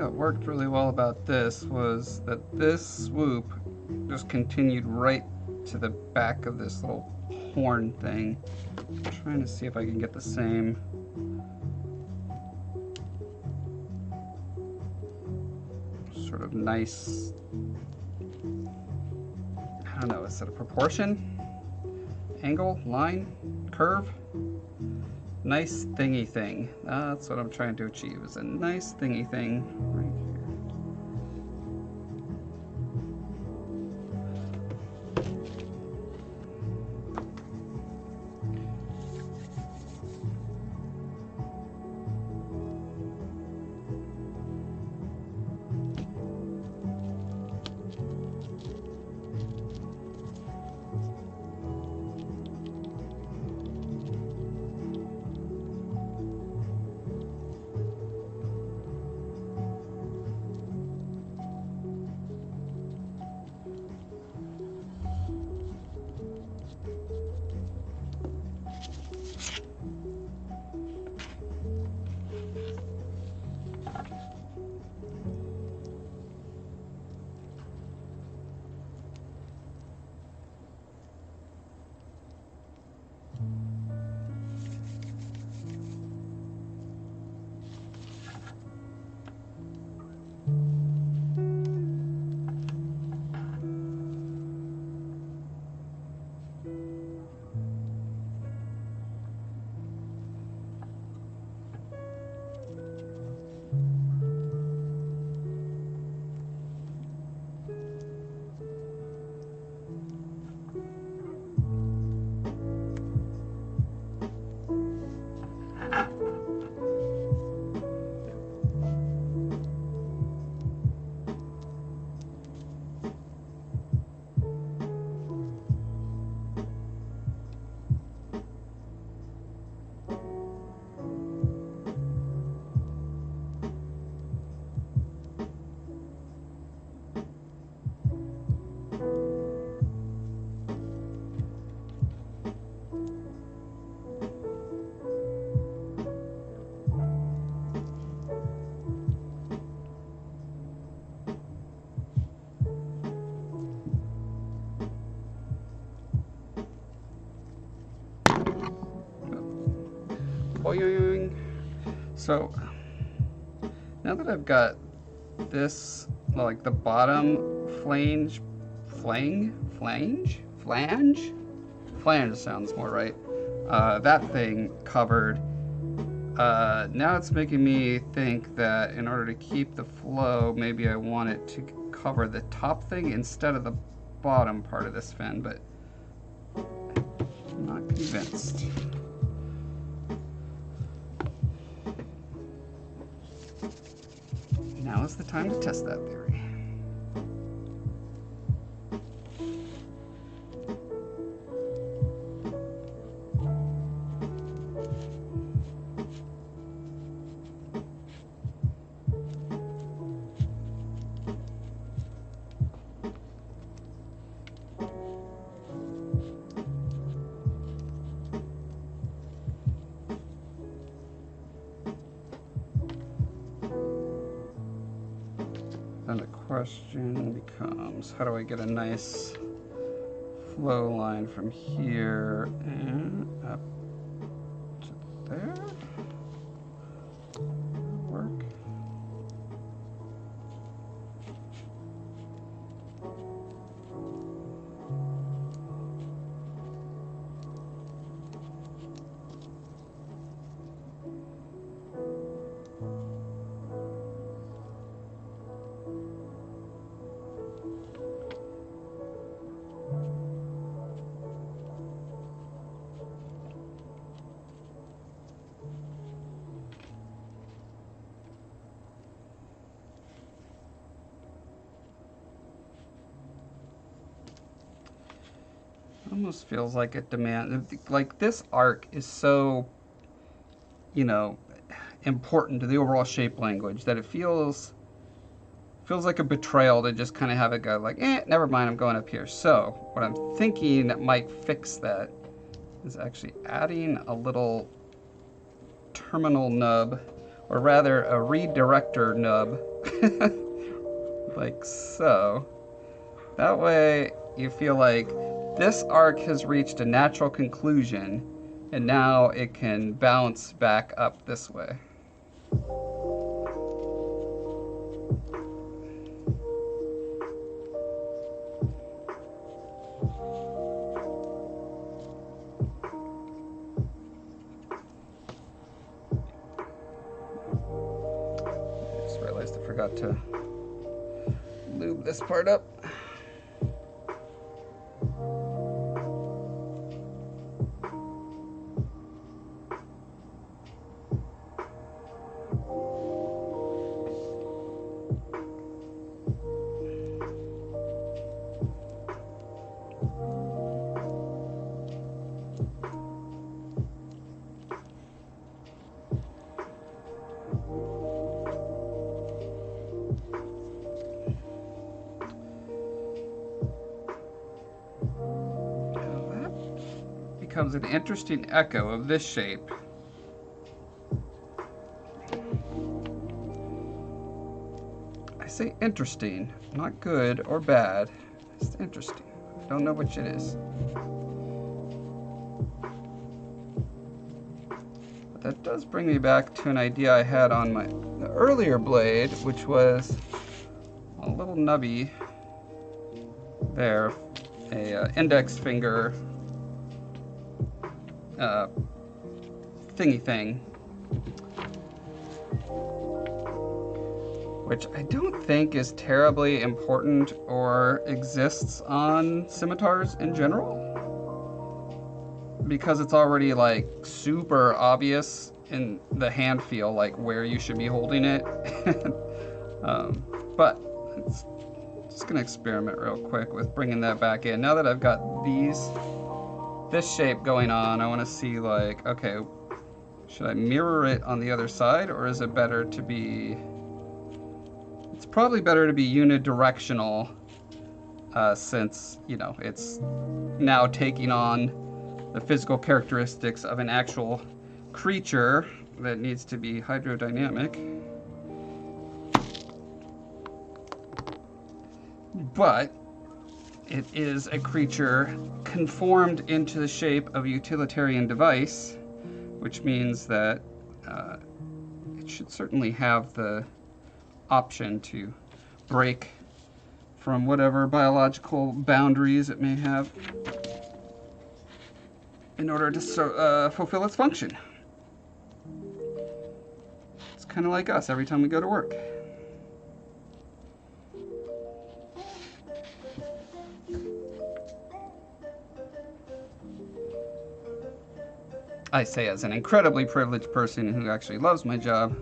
that worked really well about this was that this swoop just continued right to the back of this little horn thing. I'm trying to see if I can get the same. Sort of nice, I don't know, is it a proportion? Angle, line, curve? Nice thingy thing. That's what I'm trying to achieve, is a nice thingy thing right here. So now that I've got this, like the bottom flange sounds more right, that thing covered, now it's making me think that in order to keep the flow, maybe I want it to cover the top thing instead of the bottom part of this fin, but I'm not convinced. Now is the time to test that theory. Then the question becomes, how do I get a nice flow line from here and up to there? Work. Almost feels like it demands, like this arc is so, you know, important to the overall shape language that it feels like a betrayal to just kind of have it go like, never mind, I'm going up here. So what I'm thinking that might fix that is actually adding a little terminal nub, or rather a redirector nub Like so. That way you feel like this arc has reached a natural conclusion and now it can bounce back up this way. I just realized I forgot to lube this part up. Becomes an interesting echo of this shape. I say interesting, not good or bad. It's interesting. I don't know which it is. But that does bring me back to an idea I had on the earlier blade, which was a little nubby there, a index finger thingy thing, which I don't think is terribly important or exists on scimitars in general, because it's already like super obvious in the hand feel, like where you should be holding it. But it's just gonna experiment real quick with bringing that back in. Now that I've got this shape going on, I want to see like, okay, should I mirror it on the other side, or is it better to be, it's probably better to be unidirectional, since, you know, it's now taking on the physical characteristics of an actual creature that needs to be hydrodynamic. But it is a creature conformed into the shape of a utilitarian device, which means that it should certainly have the option to break from whatever biological boundaries it may have in order to fulfill its function. It's kind of like us every time we go to work. I say as an incredibly privileged person who actually loves my job.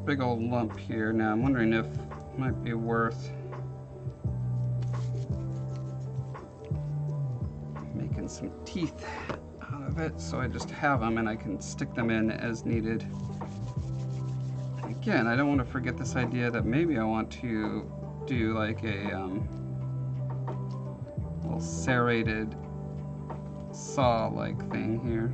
big old lump here. Now I'm wondering if it might be worth making some teeth out of it, so I just have them and I can stick them in as needed. Again, I don't want to forget this idea that maybe I want to do like a little serrated saw-like thing here.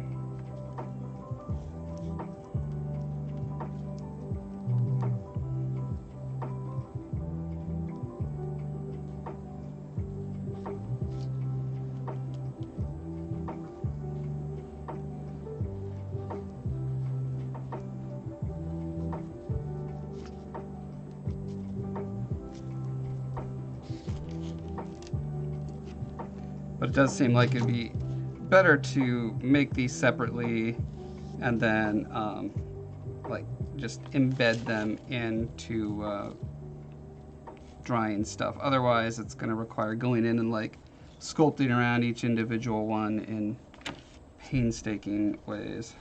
But it does seem like it'd be better to make these separately and then like just embed them into drying stuff. Otherwise it's going to require going in and like sculpting around each individual one in painstaking ways.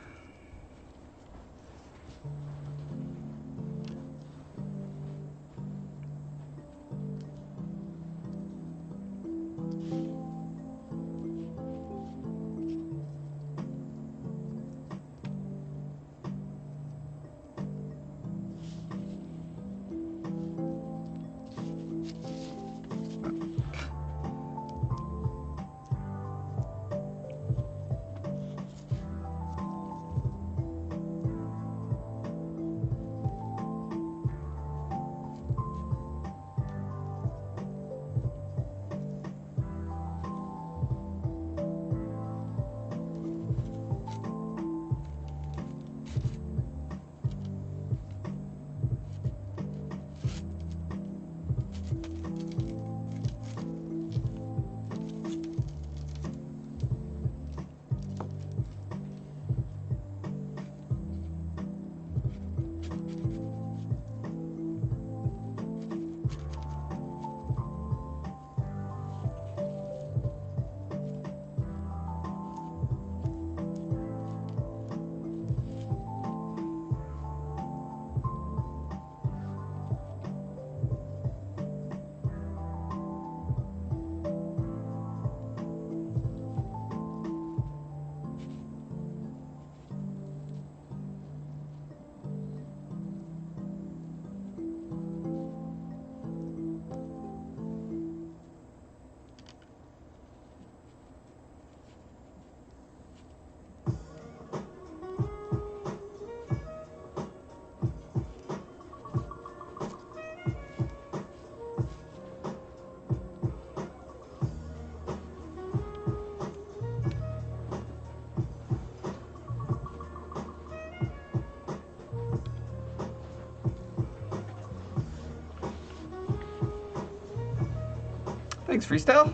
Thanks, Freestyle.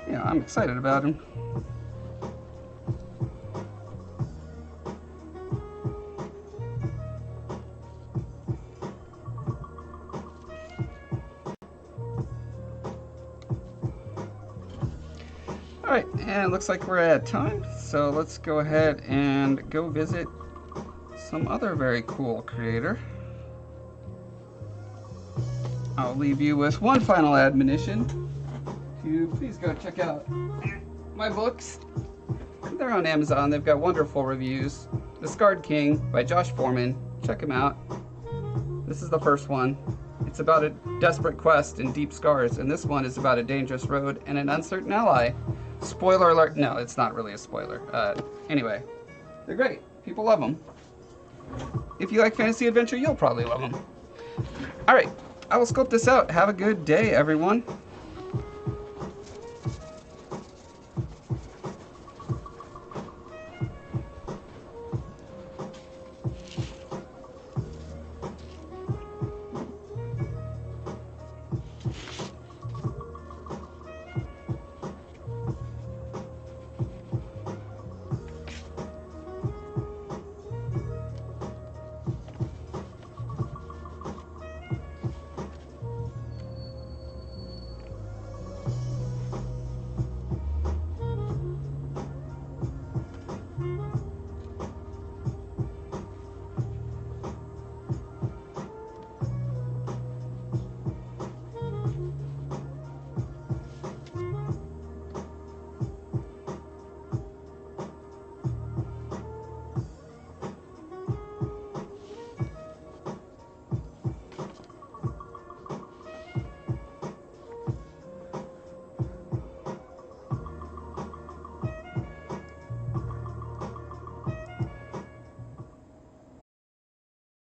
Yeah, I'm excited about him. All right, and it looks like we're at time, so let's go ahead and go visit some other very cool creator. I'll leave you with one final admonition to please go check out my books. They're on Amazon. They've got wonderful reviews. The Scarred King by Josh Foreman. Check him out. This is the first one. It's about a desperate quest and deep scars, and this one is about a dangerous road and an uncertain ally. Spoiler alert. No, it's not really a spoiler. Anyway, they're great. People love them. If you like fantasy adventure, you'll probably love them. All right. I will scope this out. Have a good day, everyone.